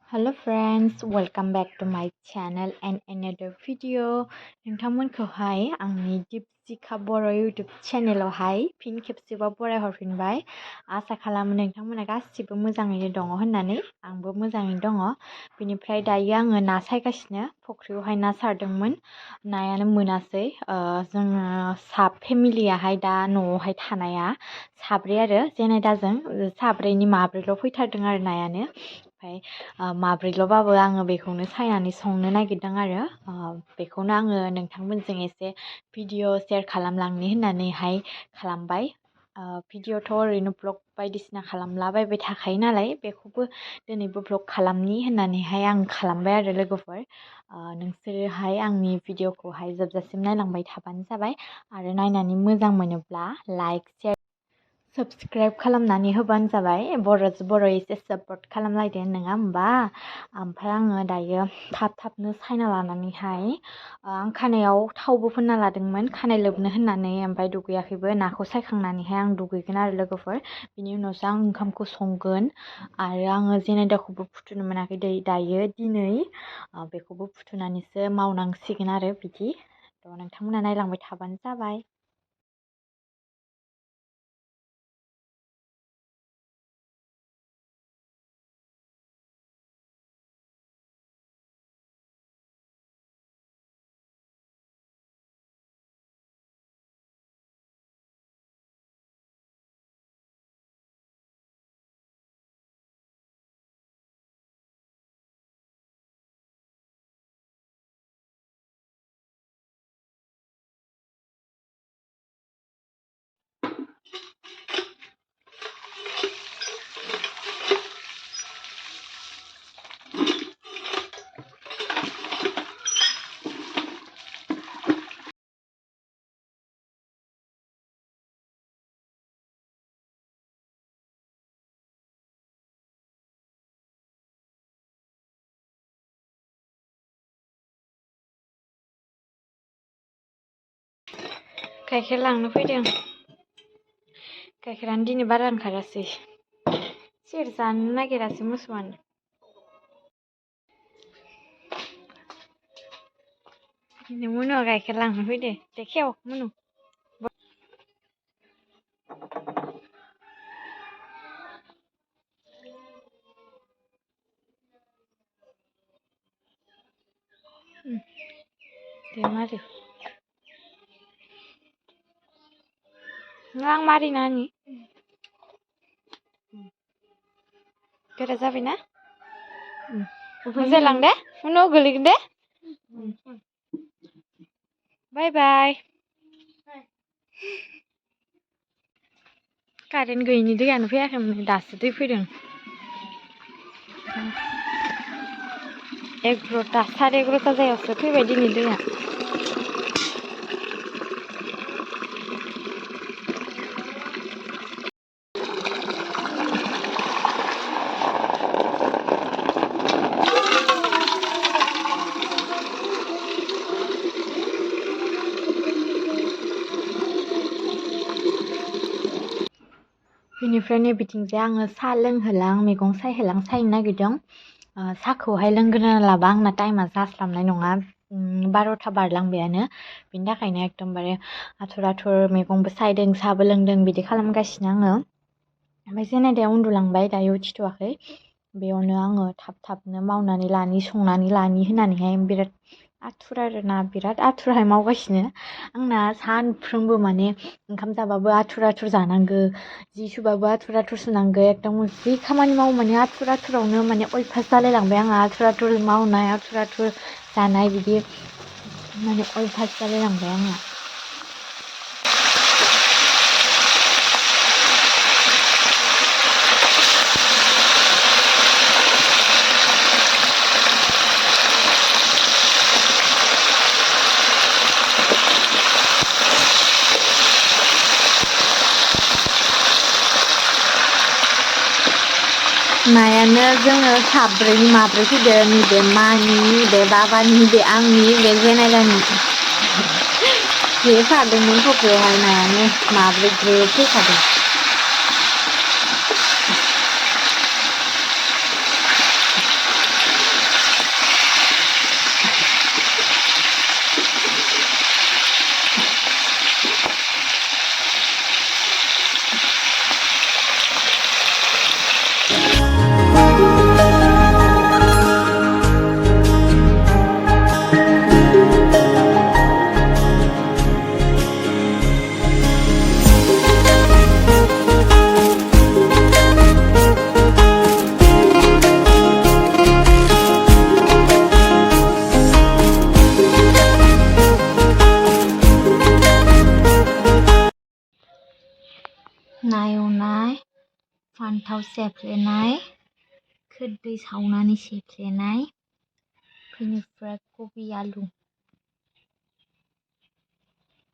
Hello friends, welcome back to my channel and another video. नोंथांमोनखौहाय आंनि दीपशिखा बर' YouTube चेनेलावहाय फिन खेबसेबाव बरायहरफिनबाय। आसा खालामो नोंथांमोना गासिबो मोजाङैनो दङ होननानै आंबो मोजाङैनो दङ। बेनिफ्राय दायो आङो ना सायगासिनो फुख्रियावहाय ना सारदोंमोन। नायानो मोनासै। जोङो फेमिलियाहाय दा न'आवहाय थानाया साब्रै आरो जेनेदाजों साब्रैनि माब्रैल' फैथारदों आरो नायानो। ओमफ्राय माब्रैल'बाबो आङो बेखौनो सायनानै संनो नागिरदों आरो बेखौनो आङो नोंथांमोनजों एसे भिडिअ शेयार खालामलांनि होननानैहाय खालामबाय। भिडिअथ' ओरैनो ब्लग बायदिसिना खालामलाबायबाय थाखायो नालाय बेखौबो दिनैबो ब्लग खालामनि होननानैहाय आं खालामबाय आरो लोगोफोर। नोंसोरोहाय आंनि भिडिअखौहाय जोबजासिम नायलांबाय थाबानो जाबाय आरो नायनानै मोजां मोनोब्ला लाइक शेयार साबस्क्राइब खालामनानै होबानो जाबाय। बर' एसे सापर्ट खालामलायदो नङा होमबा। ओमफ्राय आङो दायो थाबनो सायना लानानैहाय आं खानायाव थावबो फोनना लादोंमोन खानाय लोबनो होननानै, ओमफ्राय दुगैयाखैबो। नाखौ सायखांनानैहाय आं दुगैगोन आरो लोगोफोर। बिनि उनावसो आं ओंखामखौ संगोन आरो आङो जेनेदाखौबो फुथुनो मोनाखै दायो दिनै बेखौबो फुथुनानैसो मावनांसिगोन आरो बिदि। नोंथांमोना नायलांबाय थाबानो जाबाय। गाइखेर लांनो फैदों। गाइखेरानो दिनै बारा ओंखारासै, सेरजानो नागिरासै मोसौआनो। दिनै मुनुआ गाइखेर लांनो फैदो। दे खेव मुनु। दे मारि आं मारिना होनि। गोरा जाबायना? मोजां लां दे उनाव गोलैगोन दे। बाय बाय। कारेन्ट गैयिनि दैयानो फैयाखैमोन, दासो दै फैदों। 11ता 11:30 जायावसो फैबाय दिनै दैया। बेनिफ्राय बिथिंजाय आङो साहा लोंहोलां मैगं सायनो नागिरदों। साहाखौहाय लोंग्रोना लाबा आंना टाइमा जास्लाबनाय नङा। 12ता बारलांबायानो। बिनि थाखायनो एकदमबारे आथुर मैगंबो सायदों साहाबो लोंदों बिदि खालामगासिनो आङो। ओमफ्राय जेनेदाया उन्दुलांबाय, दायो उथिथ'वाखै। बेयावनो आङो थाबनो मावनानै संनानै लानि होननानैहाय बिराद आथुर आरोना, बिराद आथुरहाय मावगासिनो। आंना सानफ्रोमबो माने ओंखाम जाबाबो आथुर जानांगौ, जि सुबाबो आथुर सुनांगौ। एकदम जि खामानि मावो माने आथुरावनो माने अयभास जालायलांबाय आंहा। आथुर मावनाय आथुर जानाय बिदि माने अयभास जालायलांबाय आंहा। नायानो जोङो साब्रैनि माब्रै फैदों। नैबे मानि, बे बाबानि, बे आंनि, बे जेनेदानि। जे सारदोंमोन फुख्रियावहाय नायानो माब्रै ग्रोब फैखादों। ना एवनाय, फान्थाव सेफ्लेनाय, खोरदै सावनानै सेफ्लेनाय, बेनिफ्राय कबि आलु